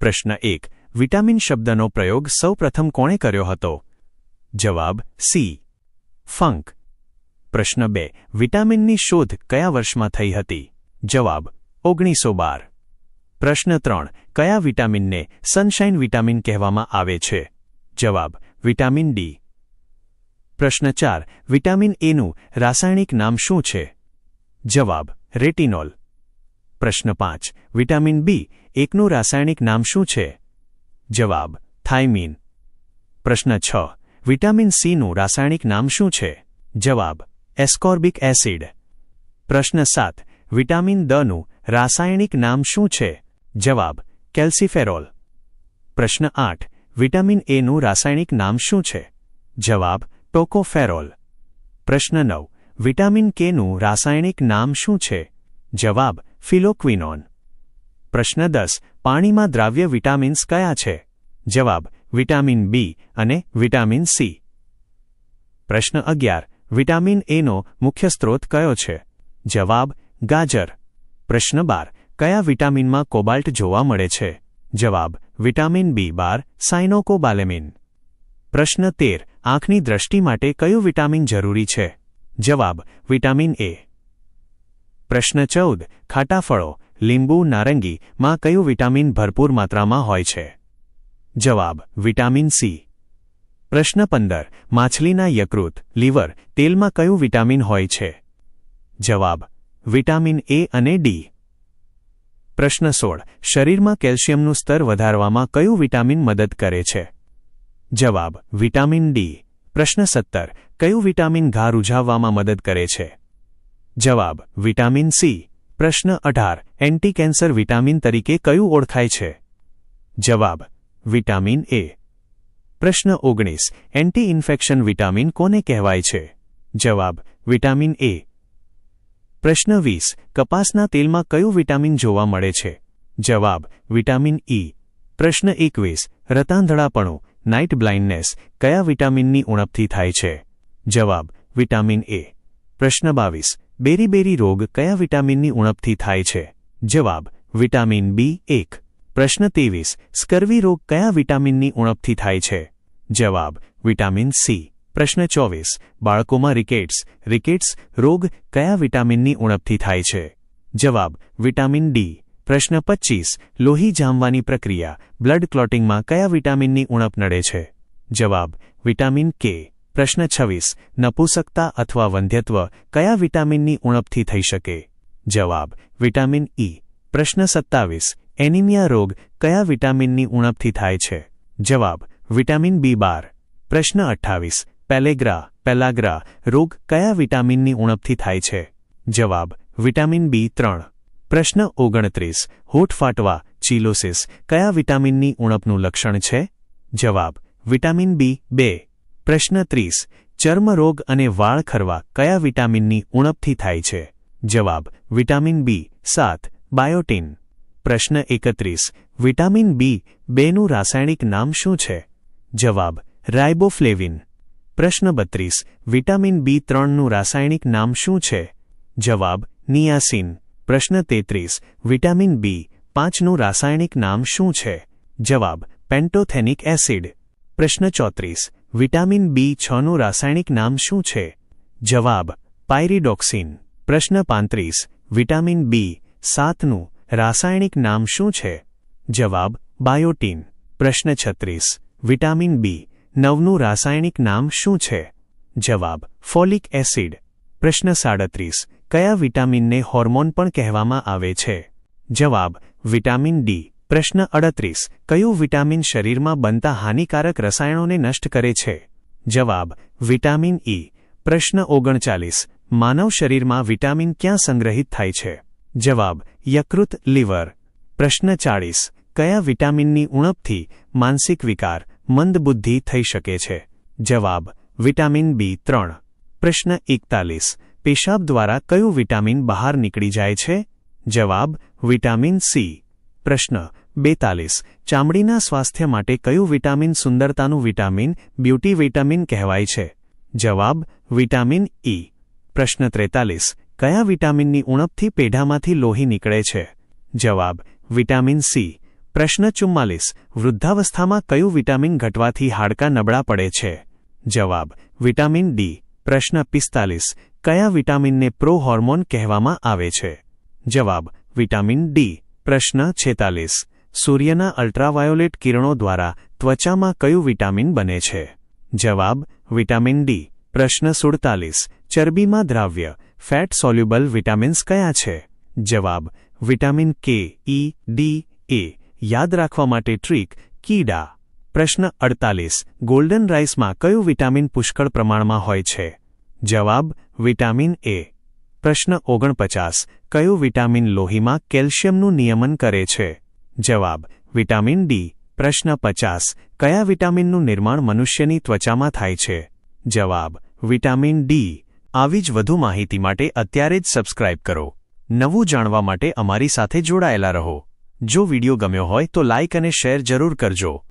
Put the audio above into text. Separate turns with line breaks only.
પ્રશ્ન 1. વિટામિન શબ્દનો પ્રયોગ સૌપ્રથમ કોણે કર્યો હતો? જવાબ સી. ફંક. પ્રશ્ન 2. વિટામિનની શોધ કયા વર્ષમાં થઈ હતી? જવાબ 1912. પ્રશ્ન 3. કયા વિટામિનને સનશાઇન વિટામિન કહેવામાં આવે છે? જવાબ વિટામિન ડી. પ્રશ્ન 4. વિટામિન એનું રાસાયણિક નામ શું છે? જવાબ રેટિનોલ. પ્રશ્ન 5. વિટામિન B1નું રાસાયણિક નામ શું છે? જવાબ થાઇમીન. પ્રશ્ન 6. વિટામિન Cનું રાસાયણિક નામ શું છે? જવાબ એસ્કોર્બિક એસિડ. પ્રશ્ન 7. વિટામિન Dનું રાસાયણિક નામ શું છે? જવાબ કેલ્સીફેરોલ. પ્રશ્ન 8. વિટામિન Aનું રાસાયણિક નામ શું છે? જવાબ ટોકોફેરોલ. પ્રશ્ન 9. વિટામિન Kનું રાસાયણિક નામ શું છે? જવાબ ફિલોક્વિનોન. પ્રશ્ન 10. પાણીમાં દ્રાવ્ય વિટામિન્સ કયા છે? જવાબ વિટામિન B અને વિટામિન C. પ્રશ્ન 11. વિટામિન Aનો મુખ્ય સ્ત્રોત કયો છે? જવાબ ગાજર. પ્રશ્ન 12. કયા વિટામિનમાં કોબાલ્ટ જોવા મળે છે? જવાબ વિટામિન B12 સાયનોકોબાલેમિન. પ્રશ્ન 13. આંખની દ્રષ્ટિ માટે કયું વિટામિન જરૂરી છે? જવાબ વિટામિન A. પ્રશ્ન 14. ખાટા ફળો લીંબુ નારંગી માં કયું વિટામિન ભરપૂર માત્રામાં હોય છે? જવાબ વિટામિન C. પ્રશ્ન 15. માછલીના યકૃત લીવર તેલમાં કયું વિટામિન હોય છે? જવાબ વિટામિન A અને D. પ્રશ્ન 16. શરીરમાં કેલ્શિયમનું સ્તર વધારવામાં કયું વિટામિન મદદ કરે છે? જવાબ વિટામિન D. પ્રશ્ન 17. કયું વિટામિન ઘા રૂઝાવવામાં મદદ કરે છે? જવાબ વિટામિન C. પ્રશ્ન 18. એન્ટી કેન્સર વિટામિન તરીકે કયું ઓળખાય છે? જવાબ વિટામિન A. પ્રશ્ન 19. એન્ટી ઇન્ફેક્શન વિટામિન કોને કહેવાય છે? જવાબ વિટામિન A. પ્રશ્ન 20. કપાસના તેલમાં કયું વિટામિન જોવા મળે છે? જવાબ વિટામિન E. પ્રશ્ન 21. રતાંધળાપણું નાઇટ બ્લાઇન્ડનેસ કયા વિટામિનની ઉણપથી થાય છે? જવાબ વિટામિન A. પ્રશ્ન 22. બેરી રોગ કયા વિટામિનની ઉણપથી થાય છે? જવાબ વિટામિન B1. પ્રશ્ન 23. સ્કર્વી રોગ કયા વિટામિનની ઉણપથી થાય છે? જવાબ વિટામિન C. પ્રશ્ન 24. બાળકોમાં રિકેટ્સ રોગ કયા વિટામિનની ઉણપથી થાય છે? જવાબ વિટામિન D. પ્રશ્ન 25. લોહી જામવાની પ્રક્રિયા બ્લડ ક્લોટિંગમાં કયા વિટામિનની ઉણપ નડે છે? જવાબ વિટામિન K. પ્રશ્ન 26. નપુંસકતા અથવા વંધ્યત્વ કયા વિટામિનની ઉણપથી થઈ શકે? જવાબ વિટામિન E. પ્રશ્ન 27. એનિમિયા રોગ કયા વિટામિનની ઉણપથી થાય છે? જવાબ વિટામિન B12. પ્રશ્ન 28. પેલાગ્રા રોગ કયા વિટામિનની ઉણપથી થાય છે? જવાબ વિટામિન B3. પ્રશ્ન 29. હોઠ ફાટવા ચિલોસિસ કયા વિટામિનની ઉણપનું લક્ષણ છે? જવાબ વિટામિન B2. પ્રશ્ન 30. ચર્મ રોગ અને વાળ ખરવા કયા વિટામિનની ઉણપથી થાય છે? જવાબ વિટામિન B7 બાયોટિન. પ્રશ્ન 31. વિટામિન B2નું રાસાયણિક નામ શું છે? જવાબ રાઇબોફ્લેવિન. પ્રશ્ન 32. વિટામિન B3નું રાસાયણિક નામ શું છે? જવાબ નિયાસિન. પ્રશ્ન 33. વિટામિન B5નું રાસાયણિક નામ શું છે? જવાબ પેન્ટોથેનિક એસિડ. પ્રશ્ન 34. વિટામિન B6નું રાસાયણિક નામ શું છે? જવાબ પાયરિડોક્સિન. પ્રશ્ન 35. વિટામિન B7નું રાસાયણિક નામ શું છે? જવાબ બાયોટિન. પ્રશ્ન 36. વિટામિન B9નું રાસાયણિક નામ શું છે? જવાબ ફોલિક એસિડ. પ્રશ્ન 37. કયા વિટામિનને હોર્મોન પણ કહેવામાં આવે છે? જવાબ વિટામિન D. પ્રશ્ન 38. કયું વિટામિન શરીરમાં બનતા હાનિકારક રસાયણોને નષ્ટ કરે છે? જવાબ વિટામિન E. પ્રશ્ન 39. માનવ શરીરમાં વિટામિન ક્યાં સંગ્રહિત થાય છે? જવાબ યકૃત લીવર. પ્રશ્ન 40. કયા વિટામિનની ઉણપથી માનસિક વિકાર મંદબુદ્ધિ થઈ શકે છે? જવાબ વિટામિન B3. પ્રશ્ન 41. પેશાબ દ્વારા કયું વિટામિન બહાર નીકળી જાય છે? જવાબ વિટામિન C. પ્રશ્ન 42. ચામડીના સ્વાસ્થ્ય માટે કયું વિટામિન સુંદરતાનું વિટામિન બ્યુટી વિટામિન કહેવાય છે? જવાબ વિટામિન E. પ્રશ્ન 43. કયા વિટામિનની ઉણપથી પેઢામાંથી લોહી નીકળે છે? જવાબ વિટામિન C. પ્રશ્ન 44. વૃદ્ધાવસ્થામાં કયું વિટામિન ઘટવાથી હાડકાં નબળા પડે છે? જવાબ: વિટામિન ડી. પ્રશ્ન 45. કયા વિટામિનને પ્રો હોર્મોન કહેવામાં આવે છે? જવાબ: વિટામિન ડી. પ્રશ્ન 46. સૂર્યના અલ્ટ્રાવાયોલેટ કિરણો દ્વારા ત્વચામાં કયું વિટામિન બને છે? જવાબ: વિટામિન ડી. પ્રશ્ન 47. ચરબીમાં દ્રાવ્ય ફેટ સોલ્યુબલ વિટામિન્સ કયા છે? જવાબ: વિટામિન કે, ઈ, ડી, એ. યાદ રાખવા માટે ટ્રીક: કીડા. પ્રશ્ન 48. ગોલ્ડન રાઈસમાં કયું વિટામિન પુષ્કળ પ્રમાણમાં હોય છે? જવાબ: વિટામિન એ. પ્રશ્ન 49. કયું વિટામિન લોહીમાં કેલ્શિયમનું નિયમન કરે છે? જવાબ: વિટામિન ડી. પ્રશ્ન 50. કયા વિટામિનનું નિર્માણ મનુષ્યની ત્વચામાં થાય છે? જવાબ: વિટામિન ડી. આવી જ વધુ માહિતી માટે અત્યારે જ સબસ્ક્રાઇબ કરો. નવું જાણવા માટે અમારી સાથે જોડાયેલા રહો. જો વિડિયો ગમ્યો હોય તો લાઇક અને શેર જરૂર કરજો.